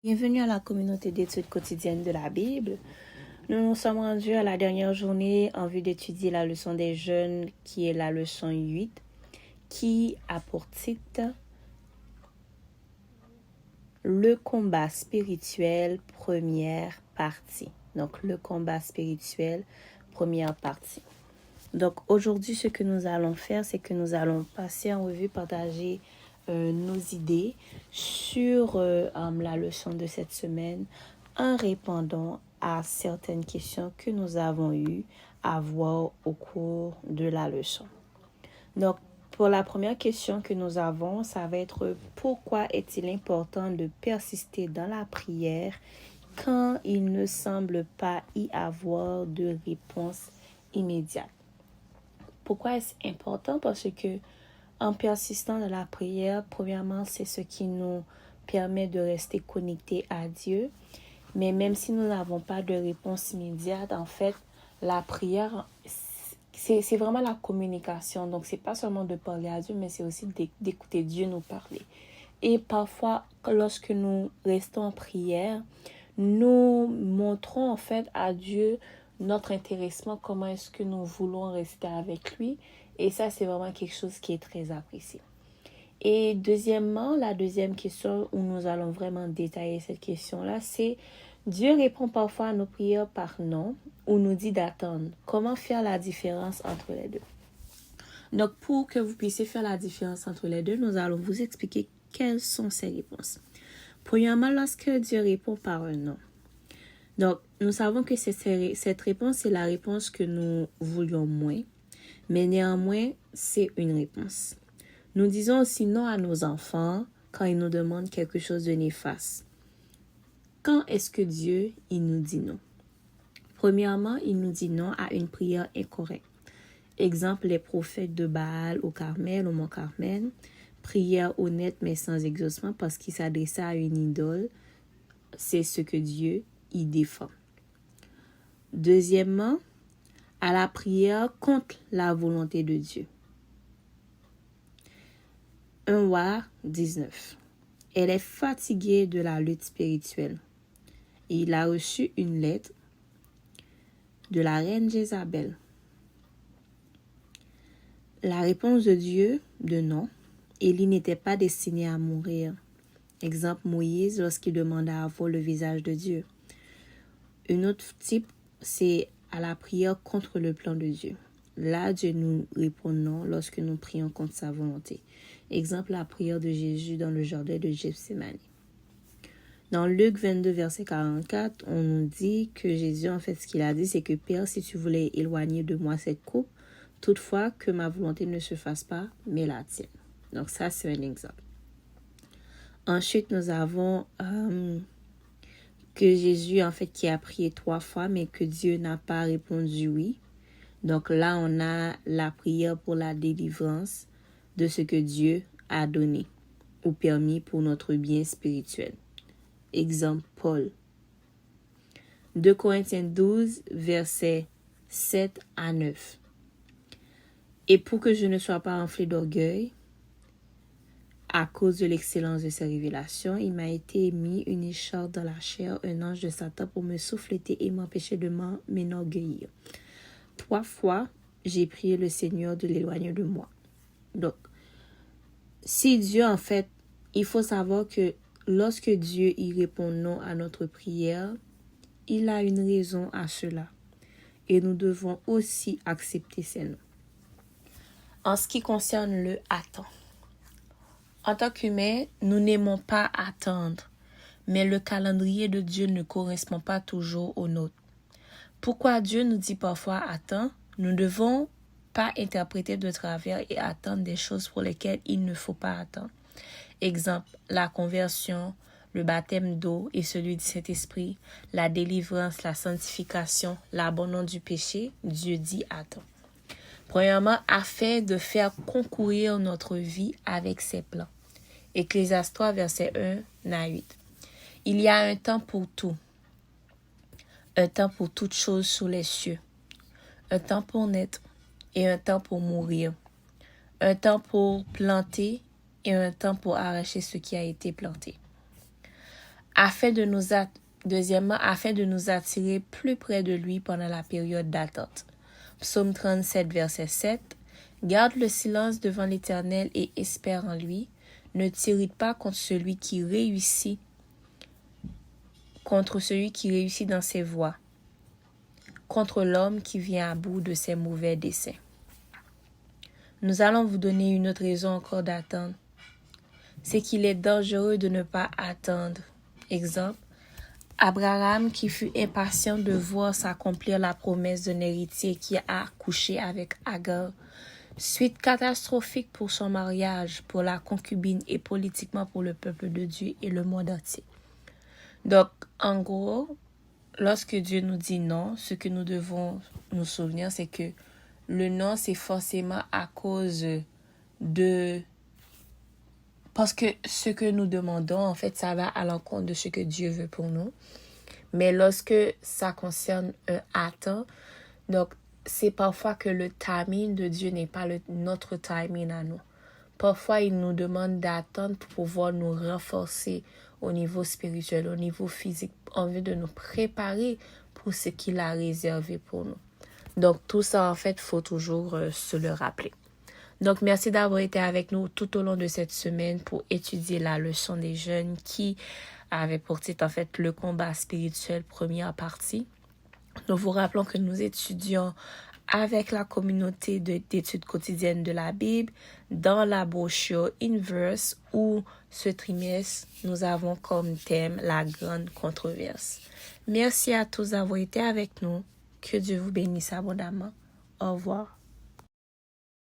Bienvenue à la communauté d'études quotidiennes de la Bible. Nous nous sommes rendus à la dernière journée en vue d'étudier la leçon des jeunes qui est la leçon 8 qui a pour titre Le combat spirituel, première partie. Donc le combat spirituel, première partie. Donc aujourd'hui, ce que nous allons faire, c'est que nous allons passer en revue, partager nos idées sur la leçon de cette semaine en répondant à certaines questions que nous avons eues à voir au cours de la leçon. Donc, pour la première question que nous avons, ça va être pourquoi est-il important de persister dans la prière quand il ne semble pas y avoir de réponse immédiate? Pourquoi est-ce important? Parce que en persistant dans la prière, premièrement, c'est ce qui nous permet de rester connectés à Dieu. Mais même si nous n'avons pas de réponse immédiate, en fait, la prière, c'est vraiment la communication. Donc, c'est pas seulement de parler à Dieu, mais c'est aussi d'écouter Dieu nous parler. Et parfois, lorsque nous restons en prière, nous montrons en fait à Dieu notre intéressement, comment est-ce que nous voulons rester avec lui. Et ça, c'est vraiment quelque chose qui est très apprécié. Et deuxièmement, la deuxième question où nous allons vraiment détailler cette question-là, c'est Dieu répond parfois à nos prières par non ou nous dit d'attendre. Comment faire la différence entre les deux? Donc, pour que vous puissiez faire la différence entre les deux, nous allons vous expliquer quelles sont ces réponses. Premièrement, lorsque Dieu répond par un non. Donc, nous savons que cette réponse est la réponse que nous voulions moins, mais néanmoins, c'est une réponse. Nous disons aussi non à nos enfants quand ils nous demandent quelque chose de néfaste. Quand est-ce que Dieu, il nous dit non? Premièrement, il nous dit non à une prière incorrecte. Exemple, les prophètes de Baal au Carmel, au mont Carmel, prière honnête mais sans exaucement parce qu'ils s'adressaient à une idole. C'est ce que Dieu y défend. Deuxièmement, à la prière contre la volonté de Dieu. 1 Roi 19. Elle est fatiguée de la lutte spirituelle. Et il a reçu une lettre de la reine Jézabel. La réponse de Dieu, de non, Élie n'était pas destiné à mourir. Exemple, Moïse, lorsqu'il demanda à voir le visage de Dieu. Un autre type, c'est à la prière contre le plan de Dieu. Là, Dieu nous répond non lorsque nous prions contre sa volonté. Exemple, la prière de Jésus dans le jardin de Gethsémani. Dans Luc 22, verset 44, on nous dit que Jésus, en fait, ce qu'il a dit, c'est que Père, si tu voulais éloigner de moi cette coupe, toutefois que ma volonté ne se fasse pas, mais la tienne. Donc ça, c'est un exemple. Ensuite, nous avons que Jésus, en fait, qui a prié 3 fois, mais que Dieu n'a pas répondu oui. Donc là, on a la prière pour la délivrance de ce que Dieu a donné ou permis pour notre bien spirituel. Exemple, Paul. 2 Corinthiens 12, versets 7 à 9. Et pour que je ne sois pas enflé d'orgueil, à cause de l'excellence de ces révélations, il m'a été mis une écharpe dans la chair, un ange de Satan pour me souffléter et m'empêcher de m'enorgueillir. 3 fois, j'ai prié le Seigneur de l'éloigner de moi. Donc, si Dieu, en fait, il faut savoir que lorsque Dieu y répond non à notre prière, il a une raison à cela. Et nous devons aussi accepter ces noms. En ce qui concerne le attend. En tant qu'humains, nous n'aimons pas attendre, mais le calendrier de Dieu ne correspond pas toujours au nôtre. Pourquoi Dieu nous dit parfois attends? Nous ne devons pas interpréter de travers et attendre des choses pour lesquelles il ne faut pas attendre. Exemple, la conversion, le baptême d'eau et celui du Saint-Esprit, la délivrance, la sanctification, l'abandon du péché, Dieu dit attends. Premièrement, afin de faire concourir notre vie avec ses plans. Ecclésiaste 3, verset 1 à 8. Il y a un temps pour tout. Un temps pour toutes choses sous les cieux. Un temps pour naître et un temps pour mourir. Un temps pour planter et un temps pour arracher ce qui a été planté. Deuxièmement, afin de nous attirer plus près de lui pendant la période d'attente. Psaume 37, verset 7. Garde le silence devant l'Éternel et espère en lui. Ne t'irrite pas contre celui qui réussit dans ses voies, contre l'homme qui vient à bout de ses mauvais desseins. Nous allons vous donner une autre raison encore d'attendre. C'est qu'il est dangereux de ne pas attendre. Exemple, Abraham qui fut impatient de voir s'accomplir la promesse d'un héritier qui a accouché avec Agar. Suite catastrophique pour son mariage, pour la concubine et politiquement pour le peuple de Dieu et le monde entier. Donc, en gros, lorsque Dieu nous dit non, ce que nous devons nous souvenir, c'est que le non, c'est forcément à cause de... Parce que ce que nous demandons, en fait, ça va à l'encontre de ce que Dieu veut pour nous. Mais lorsque ça concerne un attend, donc c'est parfois que le timing de Dieu n'est pas notre timing à nous. Parfois, il nous demande d'attendre pour pouvoir nous renforcer au niveau spirituel, au niveau physique, en vue de nous préparer pour ce qu'il a réservé pour nous. Donc, tout ça, en fait, il faut toujours se le rappeler. Donc, merci d'avoir été avec nous tout au long de cette semaine pour étudier la leçon des jeunes qui avait pour titre, en fait, le combat spirituel, première partie. Nous vous rappelons que nous étudions avec la communauté d'études quotidiennes de la Bible dans la brochure Inverse où ce trimestre, nous avons comme thème la grande controverse. Merci à tous d'avoir été avec nous. Que Dieu vous bénisse abondamment. Au revoir.